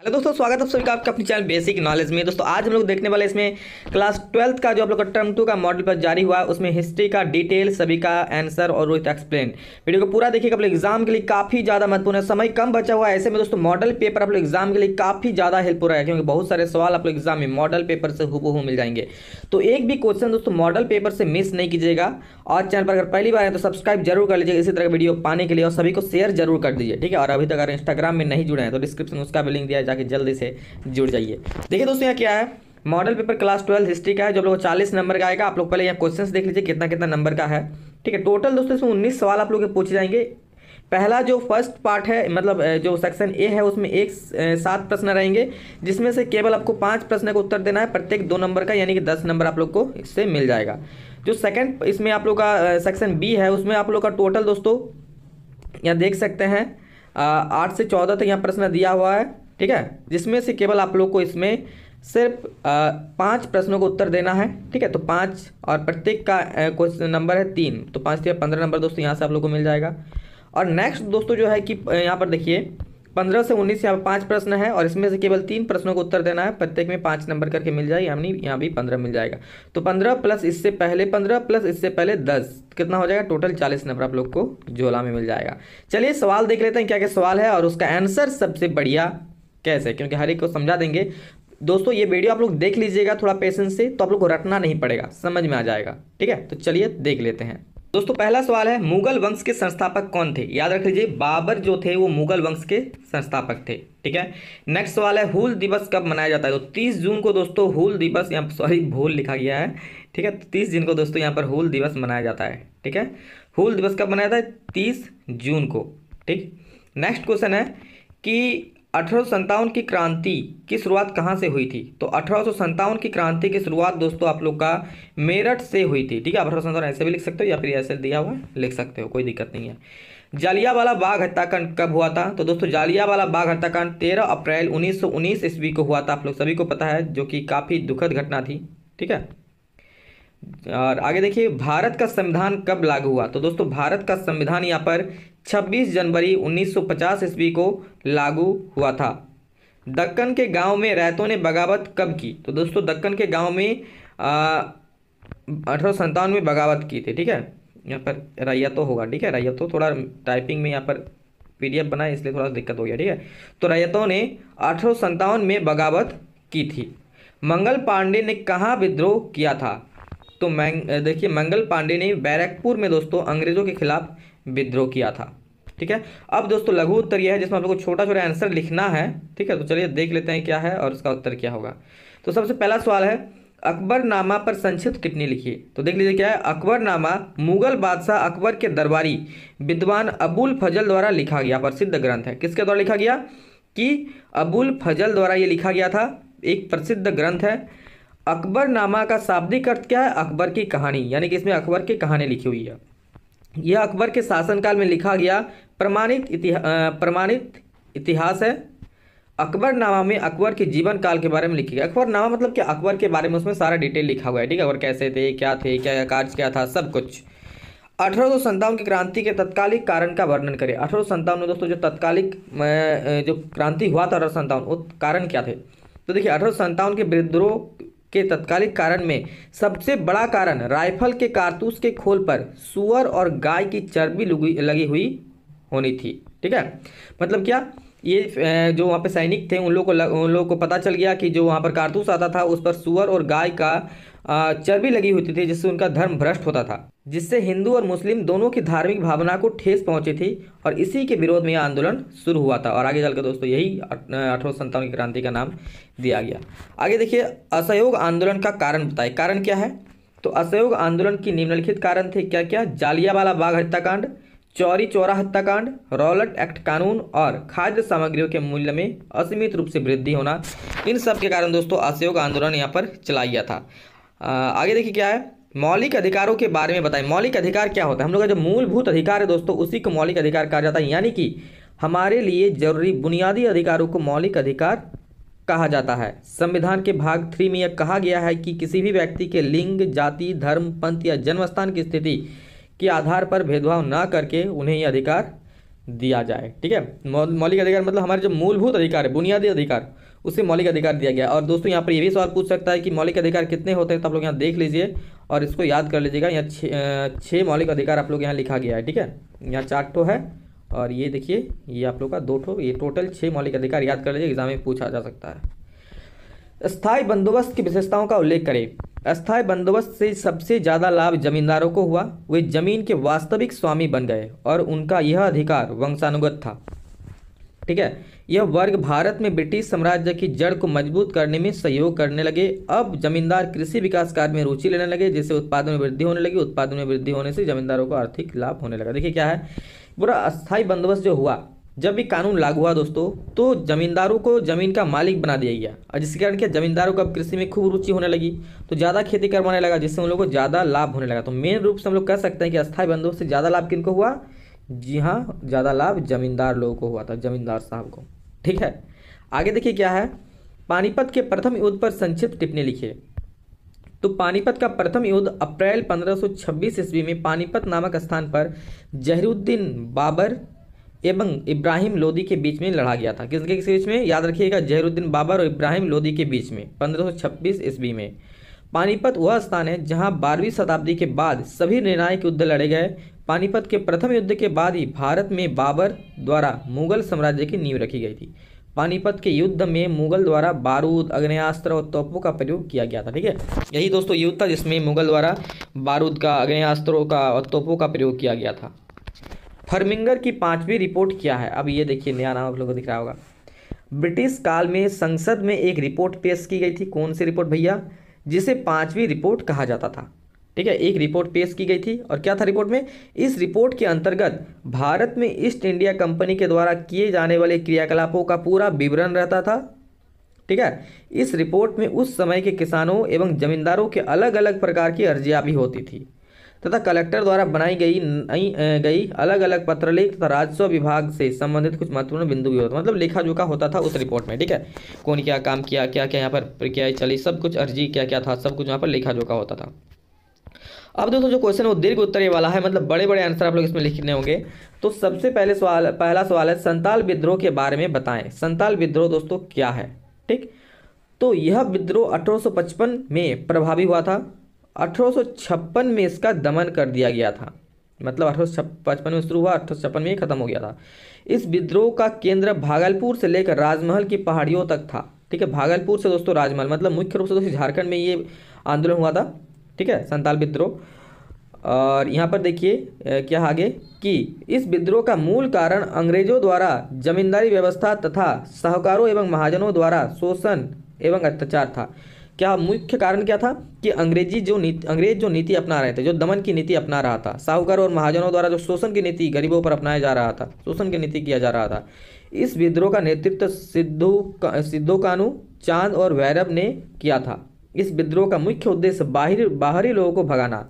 Hello दोस्तों, स्वागत है आप सभी का आपका अपनी चैनल बेसिक नॉलेज में। दोस्तों आज हम लोग देखने वाले इसमें क्लास 12th का जो आप लोग का टर्म 2 का मॉडल पर जारी हुआ है, उसमें हिस्ट्री का डिटेल सभी का आंसर और विद एक्सप्लेन। वीडियो को पूरा देखिएगा, आप लोग एग्जाम के लिए काफी ज्यादा महत्वपूर्ण है। समय कम बचा हुआ है, ऐसे में दोस्तों मॉडल पेपर आप लोग एग्जाम के लिए काफी ज्यादा हेल्प हो रहा है, क्योंकि बहुत सारे सवाल आप लोग एग्जाम में मॉडल पेपर से हूबहू मिल जाएंगे। तो एक भी क्वेश्चन दोस्तों मॉडल पेपर से मिस नहीं कीजिएगा। और चैनल पर अगर पहली बार है तो सब्सक्राइब जरूर कर लीजिएगा इसी तरह वीडियो पाने के लिए, और सभी को शेयर जरूर कर दीजिए, ठीक है। और अभी तक अगर इंस्टाग्राम में नहीं जुड़े हैं तो डिस्क्रिप्शन उसका भी लिंक दिया है, जाके जल्दी से जुड़ जाइए। देखिए दोस्तों यहाँ क्या है, मॉडल पेपर क्लास 12 हिस्ट्री का है, जो आप लोग 40 नंबर का आएगा। आप लोग पहले यहाँ क्वेश्चंस देख लीजिए कितना कितना नंबर का है, ठीक है। टोटल दोस्तों इसमें 19 सवाल आप लोग के पूछे जाएंगे। पहला जो फर्स्ट पार्ट है, मतलब जो सेक्शन ए है, उसमें 7 प्रश्न रहेंगे, जिसमें से केवल आपको 5 प्रश्न का उत्तर देना है, प्रत्येक 2 नंबर का, यानी कि 10 नंबर आप लोग को इससे मिल जाएगा। जो सेकंड इसमें आप लोग का सेक्शन बी है, उसमें आप लोग का टोटल दोस्तों यहाँ देख सकते हैं 8 से 14 तक यहाँ प्रश्न दिया हुआ है, ठीक है। जिसमें से केवल आप लोग को इसमें सिर्फ 5 प्रश्नों का उत्तर देना है, ठीक है। तो 5 और प्रत्येक का क्वेश्चन नंबर है 3, तो 5 से 15 नंबर दोस्तों यहाँ से आप लोग को मिल जाएगा। और नेक्स्ट दोस्तों जो है कि यहाँ पर देखिए 15 से 19 यहाँ पर 5 प्रश्न है, और इसमें से केवल 3 प्रश्नों को उत्तर देना है, प्रत्येक में 5 नंबर करके मिल जाएगा, यानी यहाँ भी 15 मिल जाएगा। तो 15 प्लस इससे पहले 15 प्लस इससे पहले 10 कितना हो जाएगा, टोटल 40 नंबर आप लोग को झोला में मिल जाएगा। चलिए सवाल देख लेते हैं क्या क्या सवाल है, और उसका आंसर सबसे बढ़िया कैसे, क्योंकि हर एक को समझा देंगे। दोस्तों ये वीडियो आप लोग देख लीजिएगा थोड़ा पेशेंस से, तो आप लोग को रटना नहीं पड़ेगा, समझ में आ जाएगा, ठीक है। तो चलिए देख लेते हैं। दोस्तों पहला सवाल है, मुगल वंश के संस्थापक कौन थे। याद रख लीजिए, बाबर जो थे वो मुगल वंश के संस्थापक थे, ठीक है। नेक्स्ट सवाल है, हूल दिवस कब मनाया जाता है। तो 30 जून को दोस्तों हूल दिवस, यहाँ सॉरी भूल लिखा गया है, ठीक है। तो 30 जून को दोस्तों यहाँ पर हूल दिवस मनाया जाता है, ठीक है। हूल दिवस कब मनाया जाता है, 30 जून को, ठीक। नेक्स्ट क्वेश्चन है कि 1857 की क्रांति की शुरुआत कहाँ से हुई थी। तो 1857 की क्रांति की शुरुआत दोस्तों आप लोग का मेरठ से हुई थी, ठीक है। 1857 ऐसे भी लिख सकते हो, या फिर ऐसे दिया हुआ लिख सकते हो, कोई दिक्कत नहीं है। जालियांवाला बाग हत्याकांड कब हुआ था। तो दोस्तों जालियांवाला बाग हत्याकांड 13 अप्रैल 1919 ईस्वी को हुआ था, आप लोग सभी को पता है, जो कि काफ़ी दुखद घटना थी, ठीक है। और आगे देखिए, भारत का संविधान कब लागू हुआ। तो दोस्तों भारत का संविधान यहाँ पर 26 जनवरी 1950 ईस्वी को लागू हुआ था। दक्कन के गांव में रैयतों ने बगावत कब की। तो दोस्तों दक्कन के गांव में 1857 में बगावत की थी, ठीक है। यहाँ पर रैयतों होगा, ठीक है। रैयतों थोड़ा टाइपिंग में यहाँ पर PDF बना है, इसलिए थोड़ा दिक्कत हो गया, ठीक है। तो रैयतों ने 1857 में बगावत की थी। मंगल पांडे ने कहाँ विद्रोह किया था। तो देखिए मंगल पांडे ने बैरकपुर में दोस्तों अंग्रेजों के खिलाफ विद्रोह किया था, ठीक है। अब दोस्तों लघु उत्तर यह है जिसमें आप लोगों को छोटा छोटा आंसर लिखना है, ठीक है। तो चलिए देख लेते हैं क्या है और उसका उत्तर क्या होगा। तो सबसे पहला सवाल है, अकबरनामा पर संक्षिप्त टिप्पणी लिखिए। तो देख लीजिए क्या है, अकबरनामा मुगल बादशाह अकबर के दरबारी विद्वान अबुल फजल द्वारा लिखा गया प्रसिद्ध ग्रंथ है। किसके द्वारा लिखा गया, कि अबुल फजल द्वारा ये लिखा गया था, एक प्रसिद्ध ग्रंथ है। अकबरनामा का शाब्दिक अर्थ क्या है, अकबर की कहानी, यानी कि इसमें अकबर की कहानी लिखी हुई है। यह अकबर के शासनकाल में लिखा गया प्रमाणित इतिहास है। अकबरनामा में अकबर के जीवन काल के बारे में लिखा गया। अकबरनामा मतलब कि अकबर के बारे में उसमें सारा डिटेल लिखा हुआ है, ठीक है। अकबर कैसे थे, क्या थे, क्या कार्य क्या था, सब कुछ। 1857 की क्रांति के तत्कालिक कारण का वर्णन करें। 1857 में दोस्तों जो तत्कालिक जो क्रांति हुआ था 1857, वो कारण क्या थे। तो देखिए 1857 के विद्रोह के तत्कालिक कारण में सबसे बड़ा कारण राइफल के कारतूस के खोल पर सुअर और गाय की चर्बी लगी हुई होनी थी, ठीक है। मतलब क्या, ये जो वहाँ पे सैनिक थे उन लोगों को पता चल गया कि जो वहाँ पर कारतूस आता था उस पर सुअर और गाय का चर्बी लगी होती थी, जिससे उनका धर्म भ्रष्ट होता था, जिससे हिंदू और मुस्लिम दोनों की धार्मिक भावना को ठेस पहुंची थी, और इसी के विरोध में यह आंदोलन शुरू हुआ था। और आगे चलकर दोस्तों यही 1857 की क्रांति का नाम दिया गया। आगे देखिए, असहयोग आंदोलन का कारण बताए। कारण क्या है, तो असहयोग आंदोलन की निम्नलिखित कारण थे क्या क्या, जालियांवाला बाग हत्याकांड, चौरी चौरा हत्याकांड, रॉलेट एक्ट कानून, और खाद्य सामग्रियों के मूल्य में असीमित रूप से वृद्धि होना। इन सब के कारण दोस्तों असहयोग आंदोलन यहाँ पर चलाया गया था। आगे देखिए क्या है, मौलिक अधिकारों के बारे में बताएं। मौलिक अधिकार क्या होता है, हम लोग का जो मूलभूत अधिकार है दोस्तों उसी को मौलिक अधिकार कहा जाता है, यानी कि हमारे लिए जरूरी बुनियादी अधिकारों को मौलिक अधिकार कहा जाता है। संविधान के भाग 3 में यह कहा गया है कि किसी भी व्यक्ति के लिंग, जाति, धर्म, पंथ या जन्मस्थान की स्थिति के आधार पर भेदभाव न करके उन्हें यह अधिकार दिया जाए। ठीक है, मौलिक अधिकार मतलब हमारे जो मूलभूत अधिकार है, बुनियादी अधिकार, उसे मौलिक अधिकार दिया गया। और दोस्तों यहाँ पर ये भी सवाल पूछ सकता है कि मौलिक अधिकार कितने होते हैं, तो आप लोग यहाँ देख लीजिए और इसको याद कर लीजिएगा। यहाँ 6 मौलिक अधिकार आप लोग यहाँ लिखा गया है। ठीक है, यहाँ 4 ठो है और ये देखिए ये आप लोग का 2 ठो, ये टोटल 6 मौलिक अधिकार याद कर लीजिए, एग्जाम में पूछा जा सकता है। स्थायी बंदोबस्त की विशेषताओं का उल्लेख करें। स्थायी बंदोबस्त से सबसे ज़्यादा लाभ जमींदारों को हुआ। वे जमीन के वास्तविक स्वामी बन गए और उनका यह अधिकार वंशानुगत था। ठीक है, यह वर्ग भारत में ब्रिटिश साम्राज्य की जड़ को मजबूत करने में सहयोग करने लगे। अब जमींदार कृषि विकास कार्य में रुचि लेने लगे, जिससे उत्पादन में वृद्धि होने लगी। उत्पादन में वृद्धि होने से जमींदारों को आर्थिक लाभ होने लगा। देखिए क्या है, पूरा अस्थायी बंदोबस्त जो हुआ, जब भी कानून लागू हुआ दोस्तों, तो जमींदारों को जमीन का मालिक बना दिया गया और जिसके कारण क्या, जमींदारों को अब कृषि में खूब रुचि होने लगी, तो ज़्यादा खेती करवाने लगा, जिससे उन लोगों को ज़्यादा लाभ होने लगा। तो मेन रूप से हम लोग कह सकते हैं कि अस्थायी बंदोबस्त से ज़्यादा लाभ किनको हुआ? जी हाँ, ज़्यादा लाभ जमींदार लोगों को हुआ था, जमींदार साहब को। ठीक है, आगे देखिए क्या है, पानीपत के प्रथम युद्ध पर संक्षिप्त टिप्पणी लिखिए। तो पानीपत का प्रथम युद्ध अप्रैल 1526 ईस्वी में पानीपत नामक स्थान पर जहीरुद्दीन बाबर एवं इब्राहिम लोदी के बीच में लड़ा गया था। किसके बीच में? याद रखिएगा, जहीरुद्दीन बाबर और इब्राहिम लोदी के बीच में 1526 ईस्वी में। पानीपत वह स्थान है जहां 12वीं शताब्दी के बाद सभी निर्णायक युद्ध लड़े गए। पानीपत के प्रथम युद्ध के बाद ही भारत में बाबर द्वारा मुगल साम्राज्य की नींव रखी गई थी। पानीपत के युद्ध में मुगल द्वारा बारूद, आग्नेयास्त्र और तोपों का प्रयोग किया गया था। ठीक है, यही दोस्तों युद्ध था जिसमें मुगल द्वारा बारूद का, आग्नेयास्त्रों का और तोपों का प्रयोग किया गया था। फर्मिंगर की 5वीं रिपोर्ट क्या है? अब ये देखिए, नया नाम आप लोगों को दिख रहा होगा। ब्रिटिश काल में संसद में एक रिपोर्ट पेश की गई थी। कौन सी रिपोर्ट भैया? जिसे 5वीं रिपोर्ट कहा जाता था। ठीक है, एक रिपोर्ट पेश की गई थी और क्या था रिपोर्ट में? इस रिपोर्ट के अंतर्गत भारत में ईस्ट इंडिया कंपनी के द्वारा किए जाने वाले क्रियाकलापों का पूरा विवरण रहता था। ठीक है, इस रिपोर्ट में उस समय के किसानों एवं जमींदारों के अलग अलग प्रकार की अर्जियां भी होती थी तथा कलेक्टर द्वारा बनाई गई अलग अलग पत्रलेख तथा राजस्व विभाग से संबंधित कुछ महत्वपूर्ण बिंदु भी होता, मतलब लेखा जोखा होता था उस रिपोर्ट में। ठीक है, कौन क्या काम किया, क्या क्या यहाँ पर प्रक्रिया चली, सब कुछ अर्जी क्या क्या था, सब कुछ यहाँ पर लेखा जोखा होता था। अब दोस्तों जो क्वेश्चन है वो दीर्घ उत्तरीय वाला है, मतलब बड़े बड़े आंसर आप लोग इसमें लिखने होंगे। तो सबसे पहला सवाल है, संताल विद्रोह के बारे में बताएं। संताल विद्रोह दोस्तों क्या है? ठीक, तो यह विद्रोह 1855 में प्रभावी हुआ था। 1856 में इसका दमन कर दिया गया था, मतलब 1855 में शुरू हुआ, 1856 में खत्म हो गया था। इस विद्रोह का केंद्र भागलपुर से लेकर राजमहल की पहाड़ियों तक था। ठीक है, भागलपुर से दोस्तों राजमहल, मतलब मुख्य रूप से दोस्तों झारखंड में ये आंदोलन हुआ था। ठीक है, संताल विद्रोह। और यहाँ पर देखिए क्या आगे कि इस विद्रोह का मूल कारण अंग्रेजों द्वारा जमींदारी व्यवस्था तथा साहूकारों एवं महाजनों द्वारा शोषण एवं अत्याचार था। क्या मुख्य कारण क्या था? कि अंग्रेज जो नीति अपना रहे थे, जो दमन की नीति अपना रहा था, साहूकारों और महाजनों द्वारा जो शोषण की नीति गरीबों पर अपनाया जा रहा था, शोषण की नीति किया जा रहा था। इस विद्रोह का नेतृत्व सिद्धू कानू, चांद और भैरव ने किया था। इस विद्रोह का मुख्य उद्देश्य बाहरी लोगों को भगाना,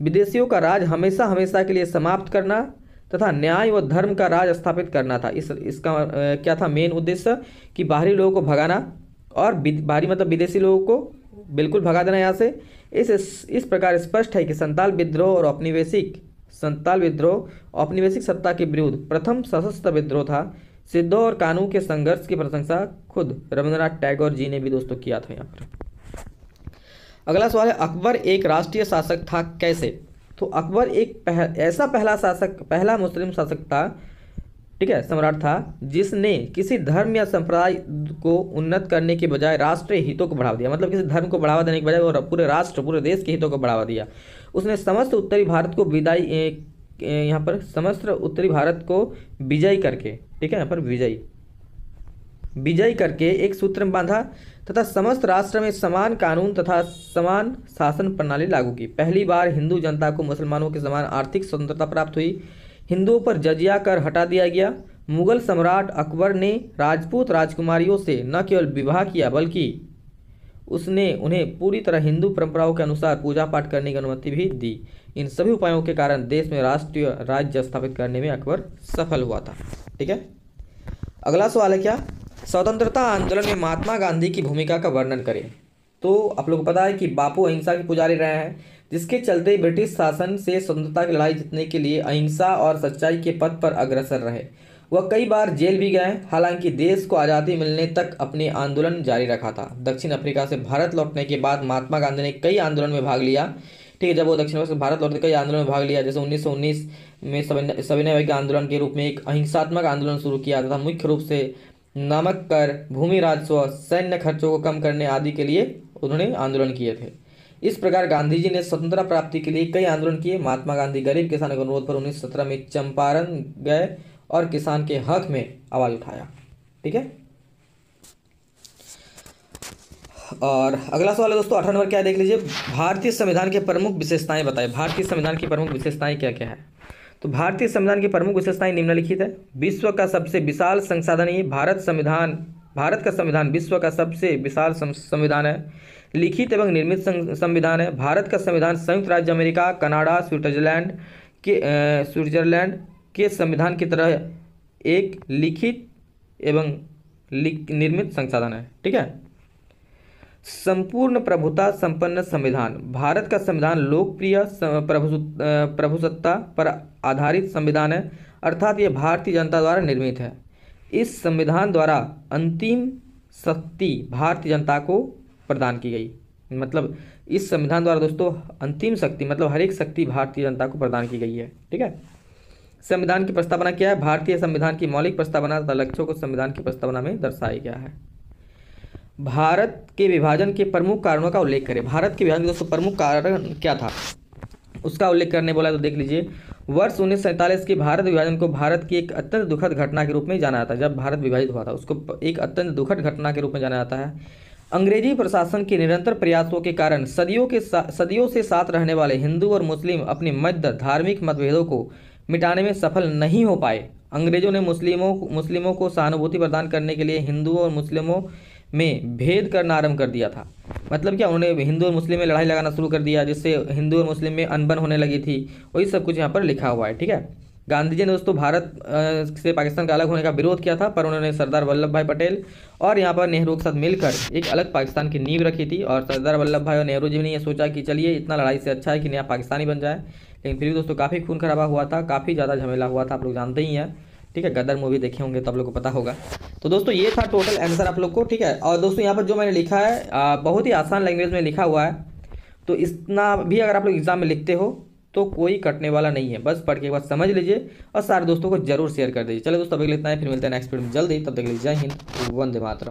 विदेशियों का राज हमेशा हमेशा के लिए समाप्त करना तथा न्याय व धर्म का राज स्थापित करना था। इसका क्या था मेन उद्देश्य? कि बाहरी लोगों को भगाना और बाहरी मतलब विदेशी लोगों को बिल्कुल भगा देना यहाँ से। इस प्रकार स्पष्ट है कि संताल विद्रोह औपनिवेशिक सत्ता के विरुद्ध प्रथम सशस्त्र विद्रोह था। सिद्धू और कानू के संघर्ष की प्रशंसा खुद रविंद्रनाथ टैगोर जी ने भी दोस्तों किया था यहाँ पर। अगला सवाल है, अकबर एक राष्ट्रीय शासक था कैसे? तो अकबर एक ऐसा पहला मुस्लिम शासक था, ठीक है, सम्राट था, जिसने किसी धर्म या संप्रदाय को उन्नत करने के बजाय राष्ट्रीय हितों को बढ़ावा दिया। मतलब किसी धर्म को बढ़ावा देने के बजाय वो पूरे राष्ट्र, पूरे देश के हितों को बढ़ावा दिया। उसने समस्त उत्तरी भारत को विजय करके, ठीक है, यहाँ पर विजय करके एक सूत्र में बांधा तथा समस्त राष्ट्र में समान कानून तथा समान शासन प्रणाली लागू की। पहली बार हिंदू जनता को मुसलमानों के समान आर्थिक स्वतंत्रता प्राप्त हुई। हिंदुओं पर जजिया कर हटा दिया गया। मुगल सम्राट अकबर ने राजपूत राजकुमारियों से न केवल विवाह किया बल्कि उसने उन्हें पूरी तरह हिंदू परंपराओं के अनुसार पूजा पाठ करने की अनुमति भी दी। इन सभी उपायों के कारण देश में राष्ट्रीय राज्य स्थापित करने में अकबर सफल हुआ था। ठीक है, अगला सवाल है क्या? स्वतंत्रता आंदोलन में महात्मा गांधी की भूमिका का वर्णन करें। तो आप लोगों को पता है कि बापू अहिंसा के पुजारी रहे हैं, जिसके चलते ब्रिटिश शासन से स्वतंत्रता की लड़ाई जीतने के लिए अहिंसा और सच्चाई के पथ पर अग्रसर रहे। वह कई बार जेल भी गए, हालांकि देश को आज़ादी मिलने तक अपने आंदोलन जारी रखा था। दक्षिण अफ्रीका से भारत लौटने के बाद महात्मा गांधी ने कई आंदोलन में भाग लिया। ठीक है, जब वो दक्षिण अफ्रीका से भारत लौटे कई आंदोलन में भाग लिया, जैसे 1919 में सविनय अवज्ञा आंदोलन के रूप में एक अहिंसात्मक आंदोलन शुरू किया तथा मुख्य रूप से नमक कर, भूमि राजस्व, सैन्य खर्चों को कम करने आदि के लिए उन्होंने आंदोलन किए थे। इस प्रकार गांधी जी ने स्वतंत्रता प्राप्ति के लिए कई आंदोलन किए। महात्मा गांधी गरीब किसानों के अनुरोध पर 1917 में चंपारण गए और किसान के हक में आवाज उठाया। ठीक है, और अगला सवाल है दोस्तों 18 नंबर, क्या देख लीजिए, भारतीय संविधान के प्रमुख विशेषताएं बताएं। भारतीय संविधान की प्रमुख विशेषताएं क्या क्या है? तो भारतीय संविधान की प्रमुख विशेषताएं निम्नलिखित है। विश्व का सबसे विशाल संसाधन ये भारत का संविधान विश्व का सबसे विशाल संविधान है। लिखित एवं निर्मित संविधान है। भारत का संविधान संयुक्त राज्य अमेरिका, कनाडा, स्विट्जरलैंड के संविधान की तरह एक लिखित एवं निर्मित संसाधन है। ठीक है, संपूर्ण प्रभुता संपन्न संविधान। भारत का संविधान लोकप्रिय प्रभुसत्ता पर आधारित संविधान है, अर्थात यह भारतीय जनता द्वारा निर्मित है। इस संविधान द्वारा अंतिम शक्ति भारतीय जनता को प्रदान की गई। मतलब इस संविधान द्वारा दोस्तों अंतिम शक्ति मतलब हर एक शक्ति भारतीय जनता को प्रदान की गई है। ठीक है, संविधान की प्रस्तावना क्या है? भारतीय संविधान की मौलिक प्रस्तावना तथा लक्ष्यों को संविधान की प्रस्तावना में दर्शाया गया है। भारत के विभाजन के प्रमुख कारणों का उल्लेख करें। भारत के विभाजन के दोस्तों प्रमुख कारण क्या था उसका उल्लेख करने बोला तो देख लीजिए, वर्ष 1947 के भारत विभाजन को भारत की एक अत्यंत दुखद घटना के रूप में जाना जाता है। जब भारत विभाजित हुआ था उसको एक अत्यंत दुखद घटना के रूप में जाना जाता है। अंग्रेजी प्रशासन के निरंतर प्रयासों के कारण सदियों से साथ रहने वाले हिंदू और मुस्लिम अपने मध्य धार्मिक मतभेदों को मिटाने में सफल नहीं हो पाए। अंग्रेजों ने मुस्लिमों को सहानुभूति प्रदान करने के लिए हिंदुओं और मुस्लिमों में भेद करना आरंभ कर दिया था। मतलब क्या, उन्होंने हिंदू और मुस्लिम में लड़ाई लगाना शुरू कर दिया, जिससे हिंदू और मुस्लिम में अनबन होने लगी थी। वही सब कुछ यहाँ पर लिखा हुआ है। ठीक है, गांधी जी ने दोस्तों भारत से पाकिस्तान का अलग होने का विरोध किया था, पर उन्होंने सरदार वल्लभ भाई पटेल और यहाँ पर नेहरू के साथ मिलकर एक अलग पाकिस्तान की नींव रखी थी। और सरदार वल्लभ भाई और नेहरू जी ने ये सोचा कि चलिए इतना लड़ाई से अच्छा है कि नया पाकिस्तानी बन जाए। लेकिन फिर भी दोस्तों काफ़ी खून खराबा हुआ था, काफ़ी ज़्यादा झमेला हुआ था, आप लोग जानते ही हैं। ठीक है, गदर मूवी देखे होंगे तो आप लोग को पता होगा। तो दोस्तों ये था टोटल आंसर आप लोग को। ठीक है, और दोस्तों यहाँ पर जो मैंने लिखा है बहुत ही आसान लैंग्वेज में लिखा हुआ है, तो इतना भी अगर आप लोग एग्जाम में लिखते हो तो कोई कटने वाला नहीं है। बस पढ़ के एक बार समझ लीजिए और सारे दोस्तों को जरूर शेयर कर दीजिए। चलो दोस्तों अभी इतना है, फिर मिलते हैं नेक्स्ट वीडियो में जल्दी। तब तक के लिए जय हिंद, वंदे मातरम।